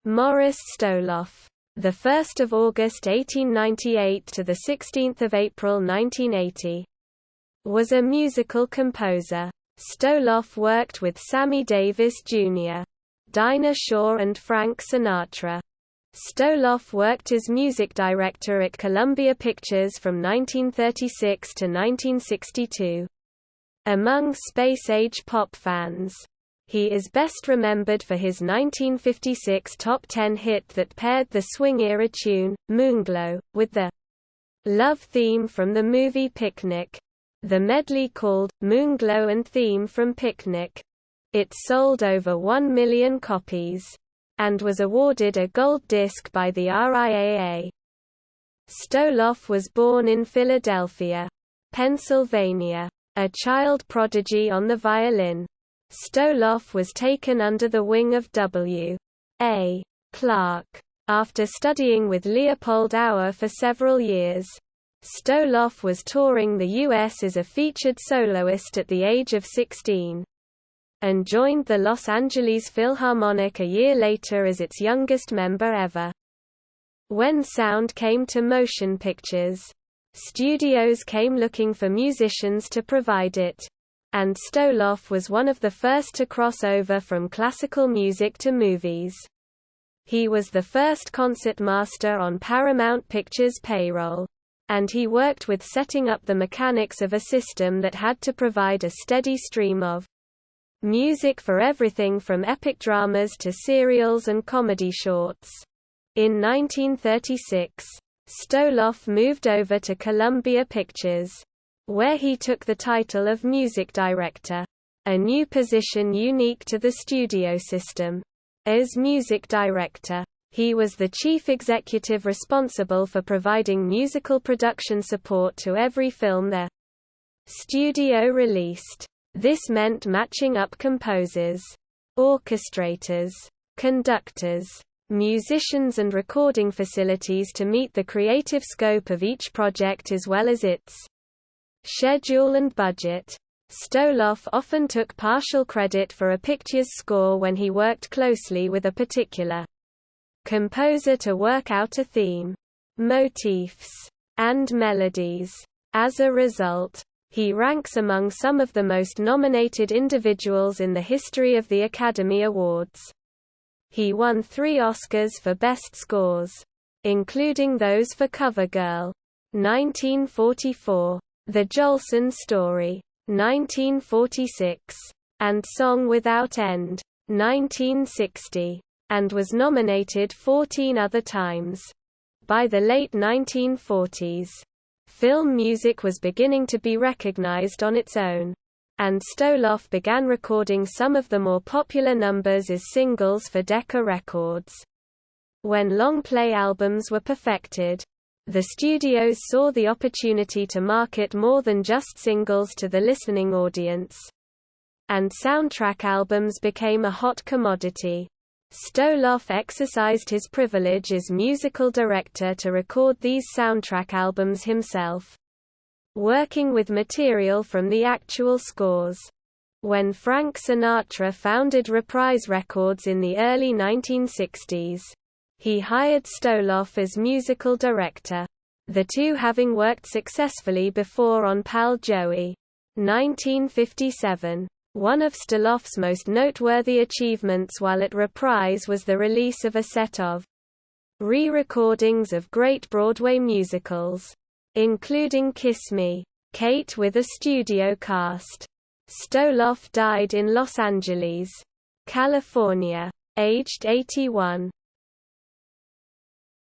Morris Stoloff, the 1st of August 1898 to the 16th of April 1980, was a musical composer. Stoloff worked with Sammy Davis Jr., Dinah and Frank Sinatra. Stoloff worked as music director at Columbia Pictures from 1936 to 1962. Among space-age pop fans, he is best remembered for his 1956 top 10 hit that paired the swing-era tune, Moonglow, with the love theme from the movie Picnic. The medley called, Moonglow and Theme from Picnic. It sold over 1 million copies, and was awarded a gold disc by the RIAA. Stoloff was born in Philadelphia, Pennsylvania. A child prodigy on the violin, Stoloff was taken under the wing of W.A. Clark. After studying with Leopold Auer for several years, Stoloff was touring the U.S. as a featured soloist at the age of 16, and joined the Los Angeles Philharmonic a year later as its youngest member ever. When sound came to motion pictures, studios came looking for musicians to provide it, and Stoloff was one of the first to cross over from classical music to movies. He was the first concertmaster on Paramount Pictures' payroll, and he worked with setting up the mechanics of a system that had to provide a steady stream of music for everything from epic dramas to serials and comedy shorts. In 1936, Stoloff moved over to Columbia Pictures, where he took the title of music director, a new position unique to the studio system. As music director, he was the chief executive responsible for providing musical production support to every film the studio released. This meant matching up composers, orchestrators, conductors, musicians and recording facilities to meet the creative scope of each project as well as its schedule and budget. Stoloff often took partial credit for a picture's score when he worked closely with a particular composer to work out a theme, motifs, and melodies. As a result, he ranks among some of the most nominated individuals in the history of the Academy Awards. He won 3 Oscars for Best Scores, including those for CoverGirl, 1944, The Jolson Story, 1946, and Song Without End, 1960, and was nominated 14 other times. By the late 1940s, film music was beginning to be recognized on its own, and Stoloff began recording some of the more popular numbers as singles for Decca Records. When long-play albums were perfected, the studios saw the opportunity to market more than just singles to the listening audience, and soundtrack albums became a hot commodity. Stoloff exercised his privilege as musical director to record these soundtrack albums himself, working with material from the actual scores. When Frank Sinatra founded Reprise Records in the early 1960s, he hired Stoloff as musical director, the two having worked successfully before on Pal Joey, 1957. One of Stoloff's most noteworthy achievements while at Reprise was the release of a set of re-recordings of great Broadway musicals, including Kiss Me, Kate, with a studio cast. Stoloff died in Los Angeles, California, aged 81.